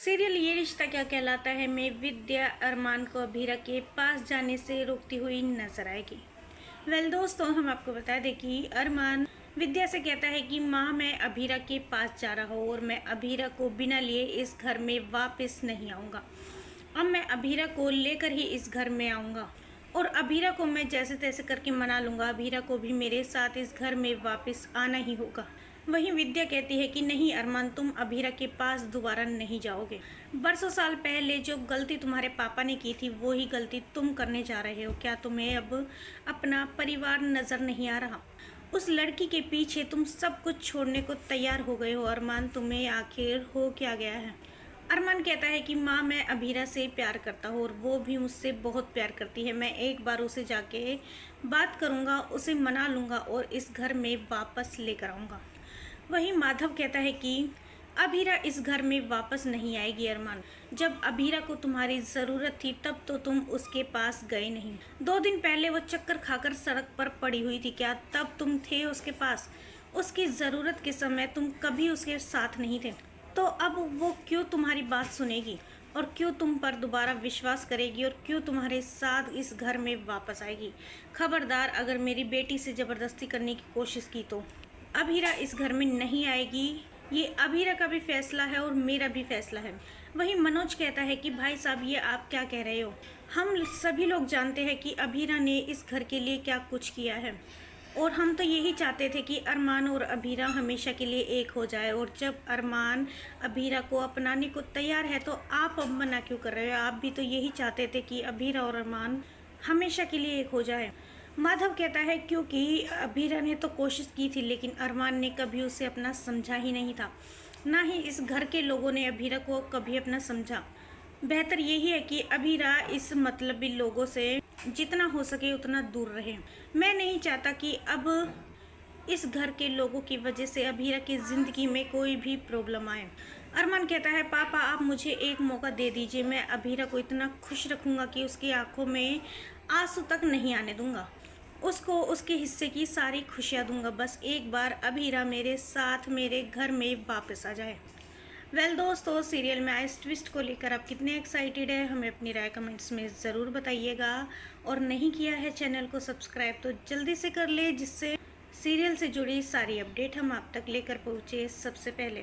Serial ये रिश्ता क्या कहलाता है में विद्या अरमान को अभीरा के पास जाने से रोकती हुई नजर आएगी। दोस्तों, हम आपको बता दें कि अरमान विद्या से कहता है कि माँ, मैं अभीरा के पास जा रहा हूँ और मैं अभीरा को बिना लिए इस घर में वापस नहीं आऊँगा। अब मैं अभीरा को लेकर ही इस घर में आऊँगा और अभीरा को मैं जैसे तैसे करके मना लूँगा। अभीरा को भी मेरे साथ इस घर में वापस आना ही होगा। वहीं विद्या कहती है कि नहीं अरमान, तुम अभीरा के पास दोबारा नहीं जाओगे। बरसों साल पहले जो गलती तुम्हारे पापा ने की थी वो ही गलती तुम करने जा रहे हो। क्या तुम्हें अब अपना परिवार नज़र नहीं आ रहा? उस लड़की के पीछे तुम सब कुछ छोड़ने को तैयार हो गए हो। अरमान, तुम्हें आखिर हो क्या गया है? अरमान कहता है कि माँ, मैं अभीरा से प्यार करता हूँ और वो भी मुझसे बहुत प्यार करती है। मैं एक बार उसे जाके बात करूँगा, उसे मना लूँगा और इस घर में वापस लेकर आऊँगा। वहीं माधव कहता है कि अभीरा इस घर में वापस नहीं आएगी। अरमान, जब अभीरा को तुम्हारी ज़रूरत थी तब तो तुम उसके पास गए नहीं। 2 दिन पहले वो चक्कर खाकर सड़क पर पड़ी हुई थी, क्या तब तुम थे उसके पास? उसकी ज़रूरत के समय तुम कभी उसके साथ नहीं थे। तो अब वो क्यों तुम्हारी बात सुनेगी और क्यों तुम पर दोबारा विश्वास करेगी और क्यों तुम्हारे साथ इस घर में वापस आएगी? खबरदार, अगर मेरी बेटी से ज़बरदस्ती करने की कोशिश की तो अभीरा इस घर में नहीं आएगी। ये अभीरा का भी फैसला है और मेरा भी फैसला है। वहीं मनोज कहता है कि भाई साहब, ये आप क्या कह रहे हो? हम सभी लोग जानते हैं कि अभीरा ने इस घर के लिए क्या कुछ किया है और हम तो यही चाहते थे कि अरमान और अभीरा हमेशा के लिए एक हो जाए। और जब अरमान अभीरा को अपनाने को तैयार है तो आप अब मना क्यों कर रहे हो? आप भी तो यही चाहते थे कि अभीरा और अरमान हमेशा के लिए एक हो जाए। माधव कहता है क्योंकि अभीरा ने तो कोशिश की थी लेकिन अरमान ने कभी उसे अपना समझा ही नहीं था, ना ही इस घर के लोगों ने अभीरा को कभी अपना समझा। बेहतर यही है कि अभीरा इस मतलबी लोगों से जितना हो सके उतना दूर रहे। मैं नहीं चाहता कि अब इस घर के लोगों की वजह से अभीरा की ज़िंदगी में कोई भी प्रॉब्लम आए। अरमान कहता है पापा, आप मुझे एक मौका दे दीजिए, मैं अभीरा को इतना खुश रखूँगा कि उसकी आंखों में आंसू तक नहीं आने दूँगा। उसको उसके हिस्से की सारी खुशियाँ दूंगा। बस एक बार अभीरा मेरे साथ मेरे घर में वापस आ जाए। दोस्तों, सीरियल में इस ट्विस्ट को लेकर आप कितने एक्साइटेड हैं, हमें अपनी राय कमेंट्स में ज़रूर बताइएगा। और नहीं किया है चैनल को सब्सक्राइब तो जल्दी से कर ले, जिससे सीरियल से जुड़ी सारी अपडेट हम आप तक लेकर पहुँचे सबसे पहले।